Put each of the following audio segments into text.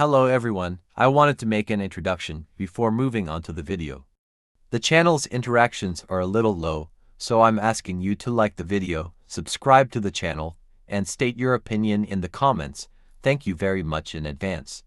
Hello everyone, I wanted to make an introduction before moving on to the video. The channel's interactions are a little low, so I'm asking you to like the video, subscribe to the channel, and state your opinion in the comments. Thank you very much in advance.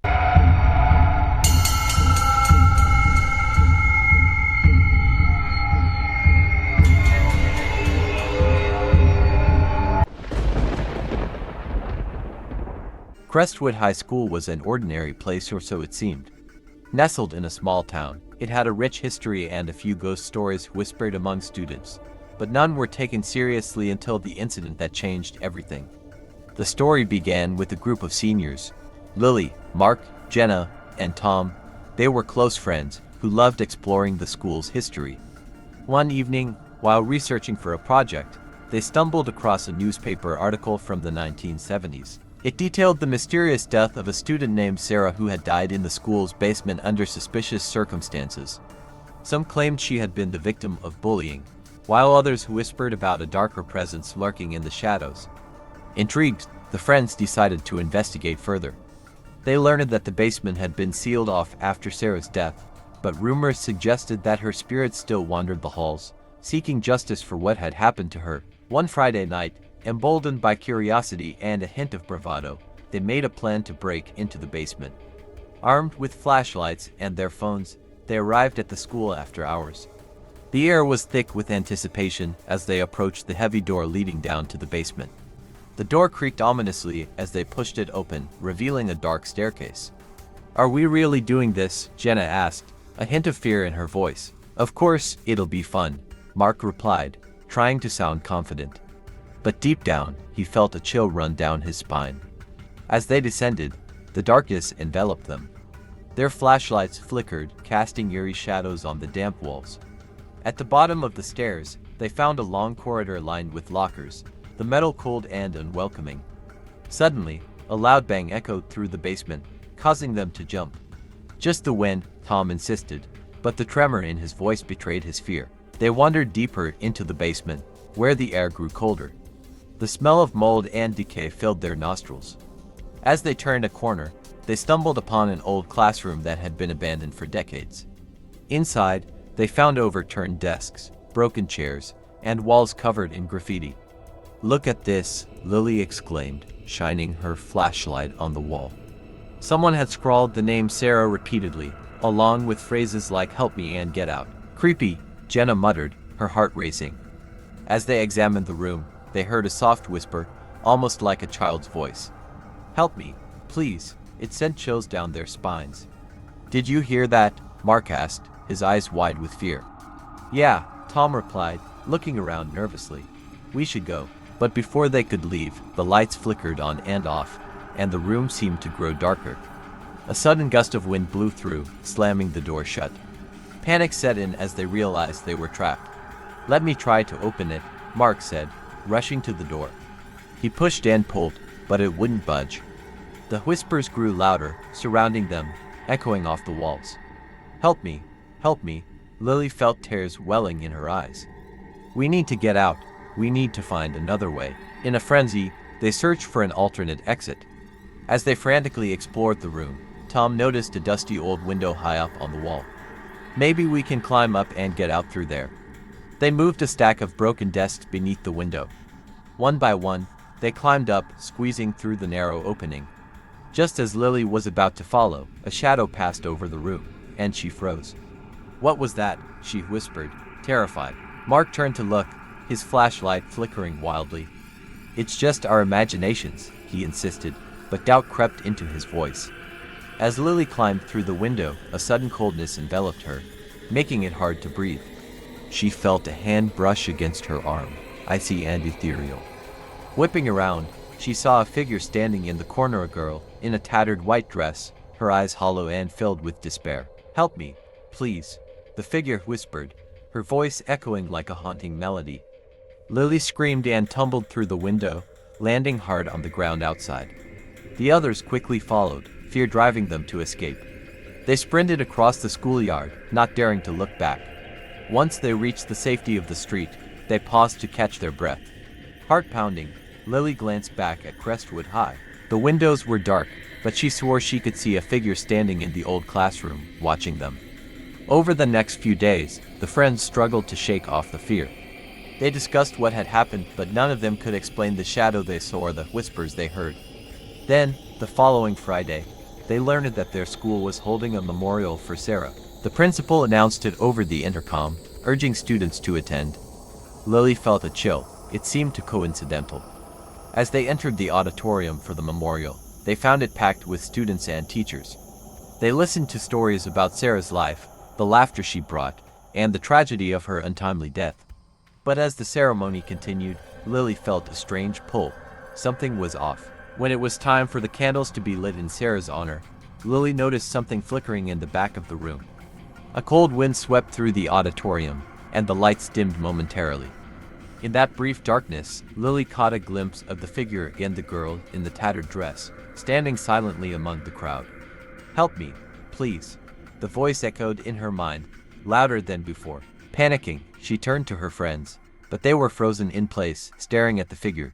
Crestwood High School was an ordinary place, or so it seemed. Nestled in a small town, it had a rich history and a few ghost stories whispered among students, but none were taken seriously until the incident that changed everything. The story began with a group of seniors: Lily, Mark, Jenna, and Tom. They were close friends who loved exploring the school's history. One evening, while researching for a project, they stumbled across a newspaper article from the 1970s. It detailed the mysterious death of a student named Sarah who had died in the school's basement under suspicious circumstances. Some claimed she had been the victim of bullying, while others whispered about a darker presence lurking in the shadows. Intrigued, the friends decided to investigate further. They learned that the basement had been sealed off after Sarah's death, but rumors suggested that her spirit still wandered the halls, seeking justice for what had happened to her. One Friday night, emboldened by curiosity and a hint of bravado, they made a plan to break into the basement. Armed with flashlights and their phones, they arrived at the school after hours. The air was thick with anticipation as they approached the heavy door leading down to the basement. The door creaked ominously as they pushed it open, revealing a dark staircase. "Are we really doing this?" Jenna asked, a hint of fear in her voice. "Of course, it'll be fun," Mark replied, trying to sound confident. But deep down, he felt a chill run down his spine. As they descended, the darkness enveloped them. Their flashlights flickered, casting eerie shadows on the damp walls. At the bottom of the stairs, they found a long corridor lined with lockers, the metal cold and unwelcoming. Suddenly, a loud bang echoed through the basement, causing them to jump. "Just the wind," Tom insisted, but the tremor in his voice betrayed his fear. They wandered deeper into the basement, where the air grew colder. The smell of mold and decay filled their nostrils. As they turned a corner, they stumbled upon an old classroom that had been abandoned for decades. Inside, they found overturned desks, broken chairs, and walls covered in graffiti. "Look at this," Lily exclaimed, shining her flashlight on the wall. Someone had scrawled the name Sarah repeatedly, along with phrases like "help me" and "get out." "Creepy," Jenna muttered, her heart racing. As they examined the room, they heard a soft whisper, almost like a child's voice. "Help me, please." It sent chills down their spines. "Did you hear that?" Mark asked, his eyes wide with fear. "Yeah," Tom replied, looking around nervously. "We should go." But before they could leave, the lights flickered on and off, and the room seemed to grow darker. A sudden gust of wind blew through, slamming the door shut. Panic set in as they realized they were trapped. "Let me try to open it," Mark said, rushing to the door. He pushed and pulled, but it wouldn't budge. The whispers grew louder, surrounding them, echoing off the walls. "Help me, help me." Lily felt tears welling in her eyes. "We need to get out. We need to find another way." In a frenzy, they searched for an alternate exit. As they frantically explored the room, Tom noticed a dusty old window high up on the wall. "Maybe we can climb up and get out through there." They moved a stack of broken desks beneath the window. One by one, they climbed up, squeezing through the narrow opening. Just as Lily was about to follow, a shadow passed over the room, and she froze. "What was that?" she whispered, terrified. Mark turned to look, his flashlight flickering wildly. "It's just our imaginations," he insisted, but doubt crept into his voice. As Lily climbed through the window, a sudden coldness enveloped her, making it hard to breathe. She felt a hand brush against her arm, icy and ethereal. Whipping around, she saw a figure standing in the corner, a girl in a tattered white dress, her eyes hollow and filled with despair. "Help me, please," the figure whispered, her voice echoing like a haunting melody. Lily screamed and tumbled through the window, landing hard on the ground outside. The others quickly followed, fear driving them to escape. They sprinted across the schoolyard, not daring to look back. Once they reached the safety of the street, they paused to catch their breath. Heart pounding, Lily glanced back at Crestwood High. The windows were dark, but she swore she could see a figure standing in the old classroom, watching them. Over the next few days, the friends struggled to shake off the fear. They discussed what had happened, but none of them could explain the shadow they saw or the whispers they heard. Then, the following Friday, they learned that their school was holding a memorial for Sarah. The principal announced it over the intercom, urging students to attend. Lily felt a chill. It seemed too coincidental. As they entered the auditorium for the memorial, they found it packed with students and teachers. They listened to stories about Sarah's life, the laughter she brought, and the tragedy of her untimely death. But as the ceremony continued, Lily felt a strange pull. Something was off. When it was time for the candles to be lit in Sarah's honor, Lily noticed something flickering in the back of the room. A cold wind swept through the auditorium, and the lights dimmed momentarily. In that brief darkness, Lily caught a glimpse of the figure and the girl in the tattered dress, standing silently among the crowd. "Help me, please." The voice echoed in her mind, louder than before. Panicking, she turned to her friends, but they were frozen in place, staring at the figure.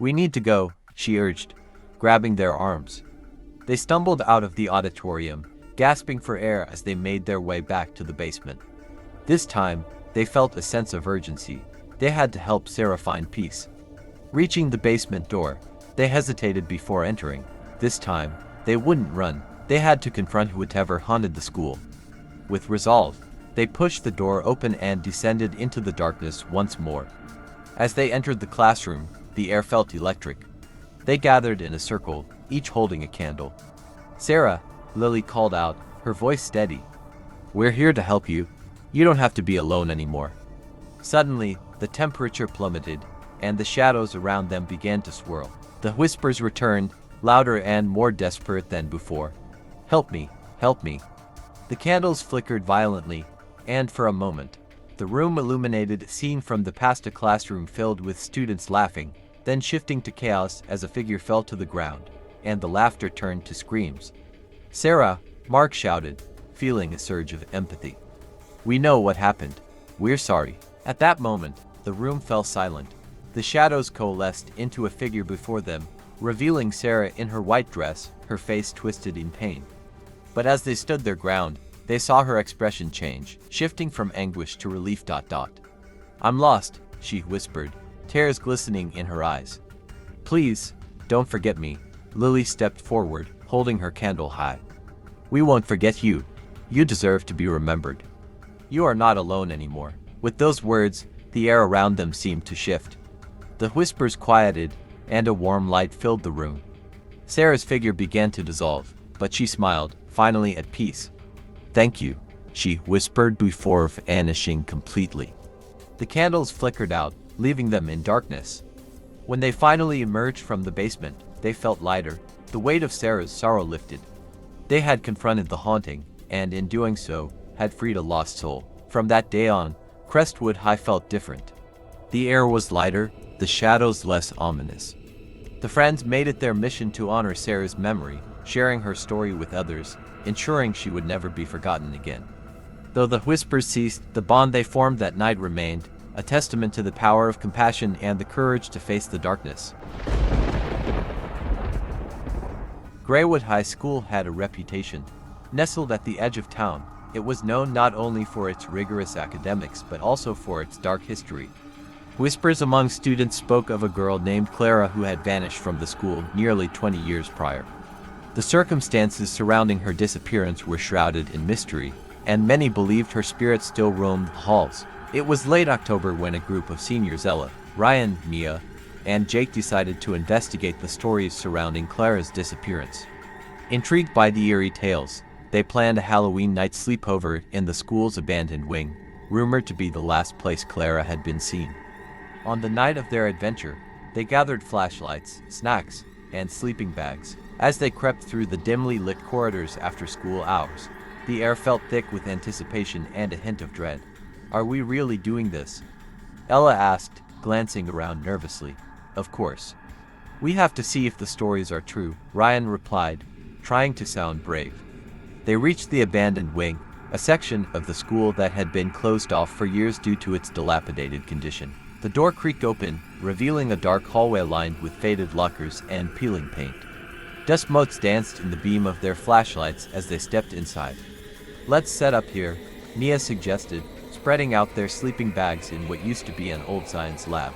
"We need to go," she urged, grabbing their arms. They stumbled out of the auditorium, gasping for air as they made their way back to the basement. This time, they felt a sense of urgency. They had to help Sarah find peace. Reaching the basement door, they hesitated before entering. This time, they wouldn't run. They had to confront whatever haunted the school. With resolve, they pushed the door open and descended into the darkness once more. As they entered the classroom, the air felt electric. They gathered in a circle, each holding a candle. "Sarah," Lily called out, her voice steady. "We're here to help you. You don't have to be alone anymore." Suddenly, the temperature plummeted, and the shadows around them began to swirl. The whispers returned, louder and more desperate than before. "Help me, help me." The candles flickered violently, and for a moment, the room illuminated, seen from the past, a classroom filled with students laughing, then shifting to chaos as a figure fell to the ground, and the laughter turned to screams. "Sarah," Mark shouted, feeling a surge of empathy. "We know what happened. We're sorry." At that moment, the room fell silent. The shadows coalesced into a figure before them, revealing Sarah in her white dress, her face twisted in pain. But as they stood their ground, they saw her expression change, shifting from anguish to relief. "I'm lost," she whispered, tears glistening in her eyes. "Please, don't forget me." Lily stepped forward, holding her candle high. "We won't forget you. You deserve to be remembered. You are not alone anymore." With those words, the air around them seemed to shift. The whispers quieted, and a warm light filled the room. Sarah's figure began to dissolve, but she smiled, finally at peace. "Thank you," she whispered before vanishing completely. The candles flickered out, leaving them in darkness. When they finally emerged from the basement, they felt lighter. The weight of Sarah's sorrow lifted. They had confronted the haunting, and in doing so, had freed a lost soul. From that day on, Crestwood High felt different. The air was lighter, the shadows less ominous. The friends made it their mission to honor Sarah's memory, sharing her story with others, ensuring she would never be forgotten again. Though the whispers ceased, the bond they formed that night remained, a testament to the power of compassion and the courage to face the darkness. Greywood High School had a reputation. Nestled at the edge of town, it was known not only for its rigorous academics but also for its dark history. Whispers among students spoke of a girl named Clara who had vanished from the school nearly 20 years prior. The circumstances surrounding her disappearance were shrouded in mystery, and many believed her spirit still roamed the halls. It was late October when a group of seniors, Ella, Ryan, Mia, and Jake, decided to investigate the stories surrounding Clara's disappearance. Intrigued by the eerie tales, they planned a Halloween night sleepover in the school's abandoned wing, rumored to be the last place Clara had been seen. On the night of their adventure, they gathered flashlights, snacks, and sleeping bags. As they crept through the dimly lit corridors after school hours, the air felt thick with anticipation and a hint of dread. "Are we really doing this?" Ella asked, glancing around nervously. "Of course. We have to see if the stories are true," Ryan replied, trying to sound brave. They reached the abandoned wing, a section of the school that had been closed off for years due to its dilapidated condition. The door creaked open, revealing a dark hallway lined with faded lockers and peeling paint. Dust motes danced in the beam of their flashlights as they stepped inside. "Let's set up here," Mia suggested, spreading out their sleeping bags in what used to be an old science lab.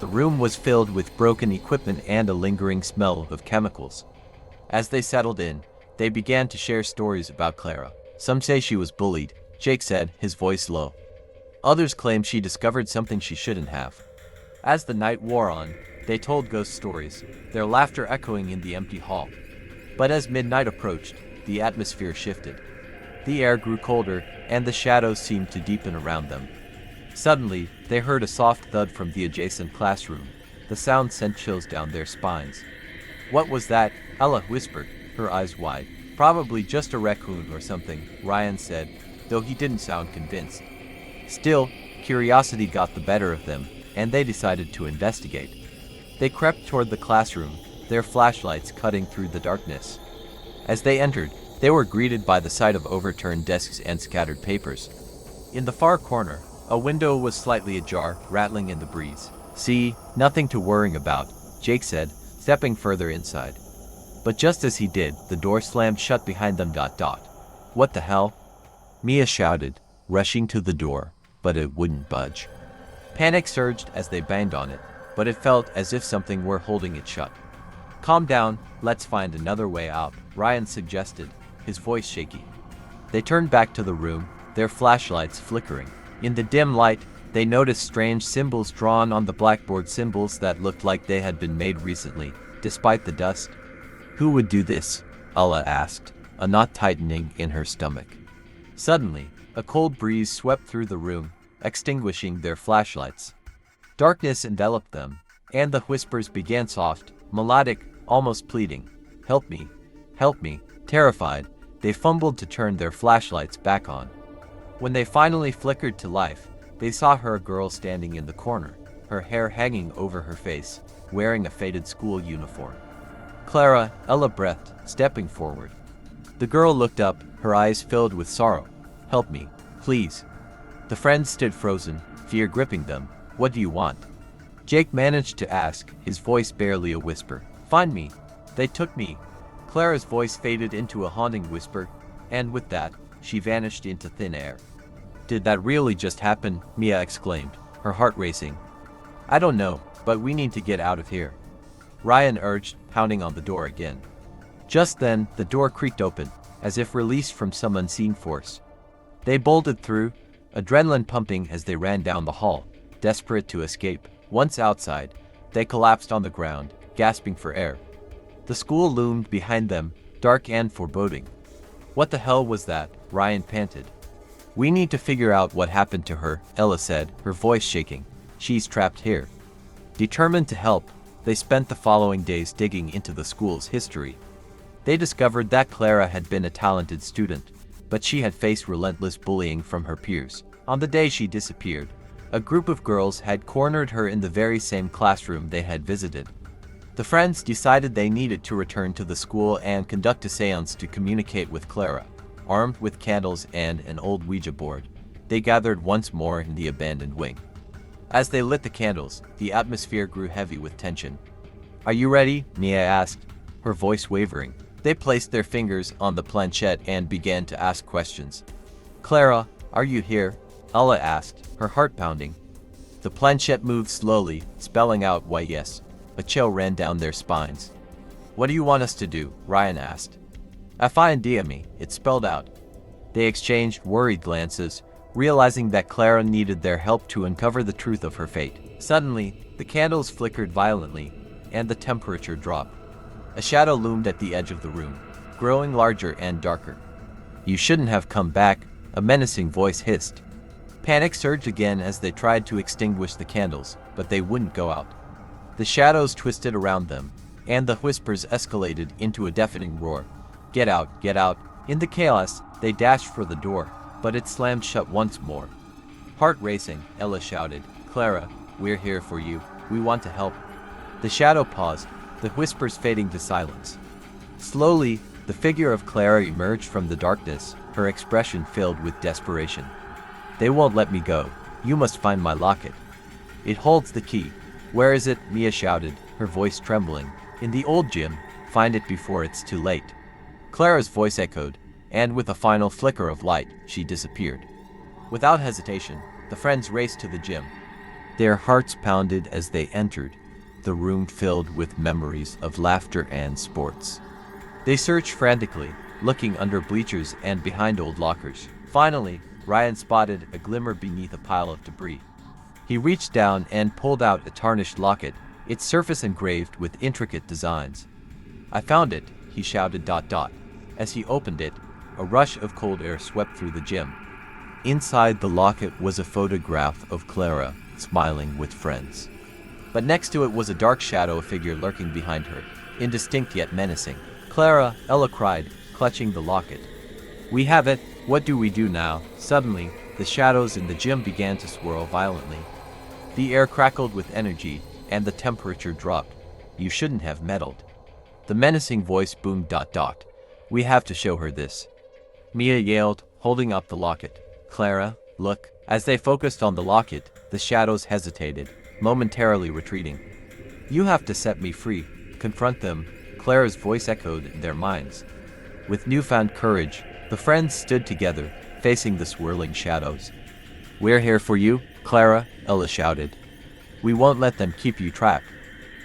The room was filled with broken equipment and a lingering smell of chemicals. As they settled in, they began to share stories about Clara. "Some say she was bullied," Jake said, his voice low. "Others claim she discovered something she shouldn't have." As the night wore on, they told ghost stories, their laughter echoing in the empty hall. But as midnight approached, the atmosphere shifted. The air grew colder, and the shadows seemed to deepen around them. Suddenly, they heard a soft thud from the adjacent classroom. The sound sent chills down their spines. "What was that?" Ella whispered, her eyes wide. "Probably just a raccoon or something," Ryan said, though he didn't sound convinced. Still, curiosity got the better of them, and they decided to investigate. They crept toward the classroom, their flashlights cutting through the darkness. As they entered, they were greeted by the sight of overturned desks and scattered papers. In the far corner, a window was slightly ajar, rattling in the breeze. "See, nothing to worry about," Jake said, stepping further inside. But just as he did, the door slammed shut behind them. "What the hell?" Mia shouted, rushing to the door, but it wouldn't budge. Panic surged as they banged on it, but it felt as if something were holding it shut. "Calm down, let's find another way out," Ryan suggested, his voice shaky. They turned back to the room, their flashlights flickering. In the dim light, they noticed strange symbols drawn on the blackboard, symbols that looked like they had been made recently, despite the dust. "Who would do this?" Ella asked, a knot tightening in her stomach. Suddenly, a cold breeze swept through the room, extinguishing their flashlights. Darkness enveloped them, and the whispers began soft, melodic, almost pleading. "Help me, help me." Terrified, they fumbled to turn their flashlights back on. When they finally flickered to life, they saw her, a girl standing in the corner, her hair hanging over her face, wearing a faded school uniform. "Clara," Ella breathed, stepping forward. The girl looked up, her eyes filled with sorrow. "Help me, please." The friends stood frozen, fear gripping them. "What do you want?" Jake managed to ask, his voice barely a whisper. "Find me. They took me." Clara's voice faded into a haunting whisper, and with that, she vanished into thin air. "Did that really just happen?" Mia exclaimed, her heart racing. "I don't know, but we need to get out of here," Ryan urged, pounding on the door again. Just then, the door creaked open, as if released from some unseen force. They bolted through, adrenaline pumping as they ran down the hall, desperate to escape. Once outside, they collapsed on the ground, gasping for air. The school loomed behind them, dark and foreboding. "What the hell was that?" Ryan panted. "We need to figure out what happened to her," Ella said, her voice shaking. "She's trapped here." Determined to help, they spent the following days digging into the school's history. They discovered that Clara had been a talented student, but she had faced relentless bullying from her peers. On the day she disappeared, a group of girls had cornered her in the very same classroom they had visited. The friends decided they needed to return to the school and conduct a seance to communicate with Clara. Armed with candles and an old Ouija board, they gathered once more in the abandoned wing. As they lit the candles, the atmosphere grew heavy with tension. "Are you ready?" Mia asked, her voice wavering. They placed their fingers on the planchette and began to ask questions. "Clara, are you here?" Ella asked, her heart pounding. The planchette moved slowly, spelling out why yes. A chill ran down their spines. "What do you want us to do?" Ryan asked. "Find me," it spelled out. They exchanged worried glances, realizing that Clara needed their help to uncover the truth of her fate. Suddenly, the candles flickered violently, and the temperature dropped. A shadow loomed at the edge of the room, growing larger and darker. "You shouldn't have come back," a menacing voice hissed. Panic surged again as they tried to extinguish the candles, but they wouldn't go out. The shadows twisted around them, and the whispers escalated into a deafening roar. Get out, get out." In the chaos, they dashed for the door, but it slammed shut once more. Heart racing, Ella shouted, "Clara, we're here for you. We want to help." The shadow paused, the whispers fading to silence. Slowly, the figure of Clara emerged from the darkness, her expression filled with desperation. "They won't let me go. You must find my locket. It holds the key." "Where is it?" Mia shouted, her voice trembling. "In the old gym, find it before it's too late." Clara's voice echoed, and with a final flicker of light, she disappeared. Without hesitation, the friends raced to the gym. Their hearts pounded as they entered, the room filled with memories of laughter and sports. They searched frantically, looking under bleachers and behind old lockers. Finally, Ryan spotted a glimmer beneath a pile of debris. He reached down and pulled out a tarnished locket, its surface engraved with intricate designs. "I found it," he shouted. As he opened it, a rush of cold air swept through the gym. Inside the locket was a photograph of Clara, smiling with friends. But next to it was a dark shadow figure lurking behind her, indistinct yet menacing. "Clara!" Ella cried, clutching the locket. "We have it! What do we do now?" Suddenly, the shadows in the gym began to swirl violently. The air crackled with energy, and the temperature dropped. "You shouldn't have meddled." The menacing voice boomed. "We have to show her this," Mia yelled, holding up the locket. "Clara, look." As they focused on the locket, the shadows hesitated, momentarily retreating. "You have to set me free. Confront them," Clara's voice echoed in their minds. With newfound courage, the friends stood together, facing the swirling shadows. "We're here for you, Clara," Ella shouted. "We won't let them keep you trapped."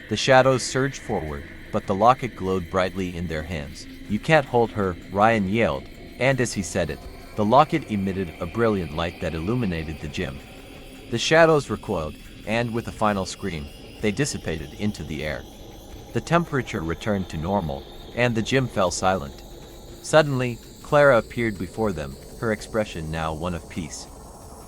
The shadows surged forward, but the locket glowed brightly in their hands. "You can't hold her," Ryan yelled, and as he said it, the locket emitted a brilliant light that illuminated the gym. The shadows recoiled, and with a final scream, they dissipated into the air. The temperature returned to normal, and the gym fell silent. Suddenly, Clara appeared before them, her expression now one of peace.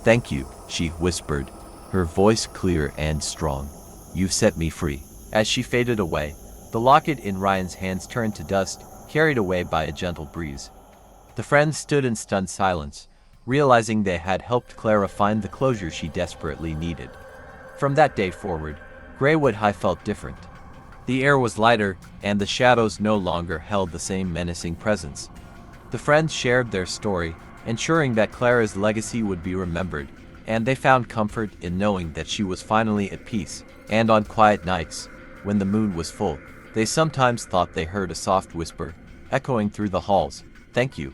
"Thank you," she whispered, her voice clear and strong. "You've set me free." As she faded away, the locket in Ryan's hands turned to dust, carried away by a gentle breeze. The friends stood in stunned silence, realizing they had helped Clara find the closure she desperately needed. From that day forward, Greywood High felt different. The air was lighter, and the shadows no longer held the same menacing presence. The friends shared their story, ensuring that Clara's legacy would be remembered, and they found comfort in knowing that she was finally at peace. And on quiet nights, when the moon was full, they sometimes thought they heard a soft whisper, echoing through the halls, "Thank you."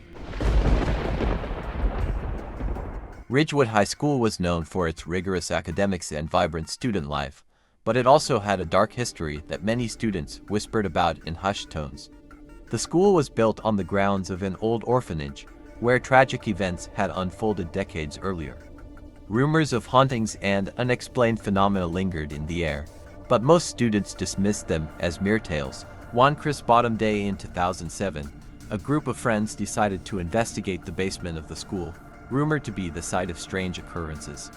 Ridgewood High School was known for its rigorous academics and vibrant student life, but it also had a dark history that many students whispered about in hushed tones. The school was built on the grounds of an old orphanage, where tragic events had unfolded decades earlier. Rumors of hauntings and unexplained phenomena lingered in the air, but most students dismissed them as mere tales. One crisp autumn day in 2007, a group of friends decided to investigate the basement of the school, rumored to be the site of strange occurrences.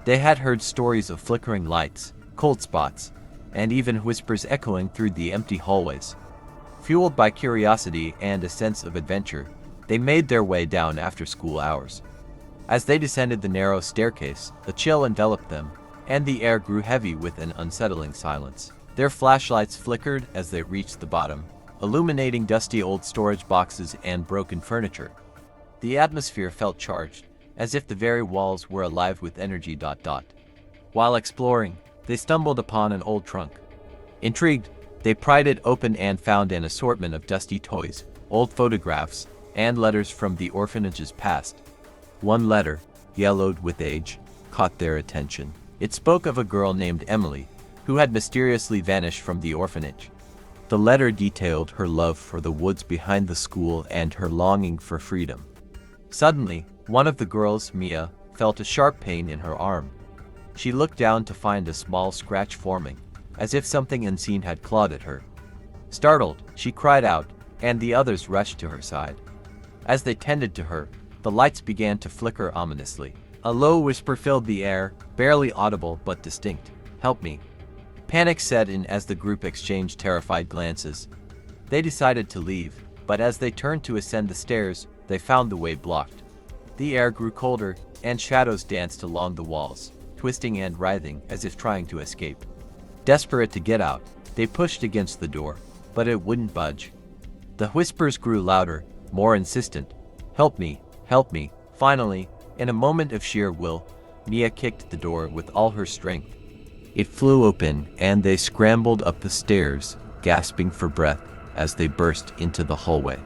They had heard stories of flickering lights, cold spots, and even whispers echoing through the empty hallways. Fueled by curiosity and a sense of adventure, they made their way down after school hours. As they descended the narrow staircase, a chill enveloped them, and the air grew heavy with an unsettling silence. Their flashlights flickered as they reached the bottom, illuminating dusty old storage boxes and broken furniture. The atmosphere felt charged, as if the very walls were alive with energy. While exploring, they stumbled upon an old trunk. Intrigued, they pried it open and found an assortment of dusty toys, old photographs, and letters from the orphanage's past. One letter, yellowed with age, caught their attention. It spoke of a girl named Emily, who had mysteriously vanished from the orphanage. The letter detailed her love for the woods behind the school and her longing for freedom. Suddenly, one of the girls, Mia, felt a sharp pain in her arm. She looked down to find a small scratch forming, as if something unseen had clawed at her. Startled, she cried out, and the others rushed to her side. As they tended to her, the lights began to flicker ominously. A low whisper filled the air, barely audible but distinct. "Help me." Panic set in as the group exchanged terrified glances. They decided to leave, but as they turned to ascend the stairs, they found the way blocked. The air grew colder, and shadows danced along the walls, twisting and writhing as if trying to escape. Desperate to get out, they pushed against the door, but it wouldn't budge. The whispers grew louder, more insistent. "Help me, help me." Finally, in a moment of sheer will, Mia kicked the door with all her strength. It flew open, and they scrambled up the stairs, gasping for breath. as they burst into the hallway.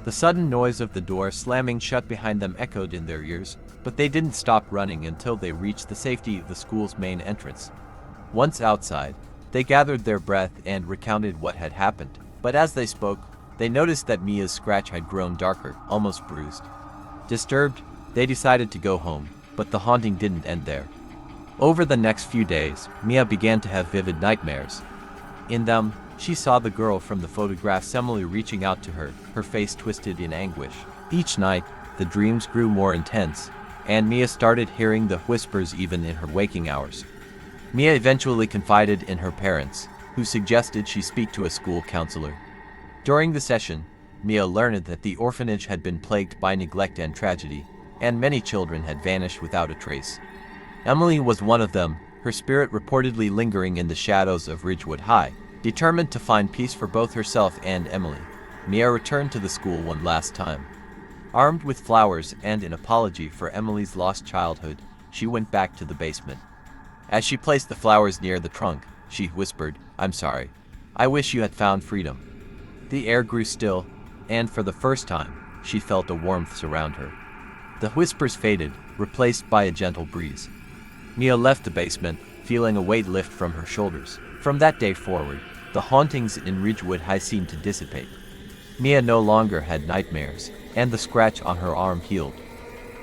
The sudden noise of the door slamming shut behind them echoed in their ears, but they didn't stop running until they reached the safety of the school's main entrance. Once outside, they gathered their breath and recounted what had happened. But as they spoke, they noticed that Mia's scratch had grown darker, almost bruised. Disturbed, they decided to go home, but the haunting didn't end there. Over the next few days, Mia began to have vivid nightmares. In them, she saw the girl from the photographs Emily reaching out to her face twisted in anguish. Each night, the dreams grew more intense, and Mia started hearing the whispers even in her waking hours. Mia eventually confided in her parents, who suggested she speak to a school counselor. During the session, Mia learned that the orphanage had been plagued by neglect and tragedy, and many children had vanished without a trace. Emily was one of them, her spirit reportedly lingering in the shadows of Ridgewood High. Determined to find peace for both herself and Emily, Mia returned to the school one last time. Armed with flowers and an apology for Emily's lost childhood, she went back to the basement. As she placed the flowers near the trunk, she whispered, "I'm sorry. I wish you had found freedom." The air grew still, and for the first time, she felt a warmth surround her. The whispers faded, replaced by a gentle breeze. Mia left the basement, feeling a weight lift from her shoulders. From that day forward, the hauntings in Ridgewood High seemed to dissipate. Mia no longer had nightmares, and the scratch on her arm healed.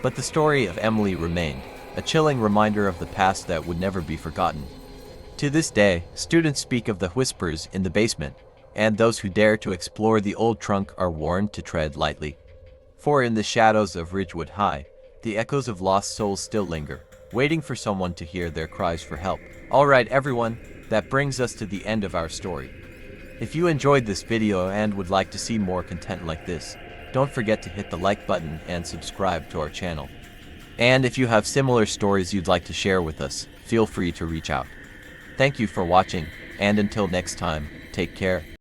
But the story of Emily remained, a chilling reminder of the past that would never be forgotten. To this day, students speak of the whispers in the basement, and those who dare to explore the old trunk are warned to tread lightly. For in the shadows of Ridgewood High, the echoes of lost souls still linger, waiting for someone to hear their cries for help. Alright everyone, that brings us to the end of our story. If you enjoyed this video and would like to see more content like this, don't forget to hit the like button and subscribe to our channel. And if you have similar stories you'd like to share with us, feel free to reach out. Thank you for watching, and until next time, take care.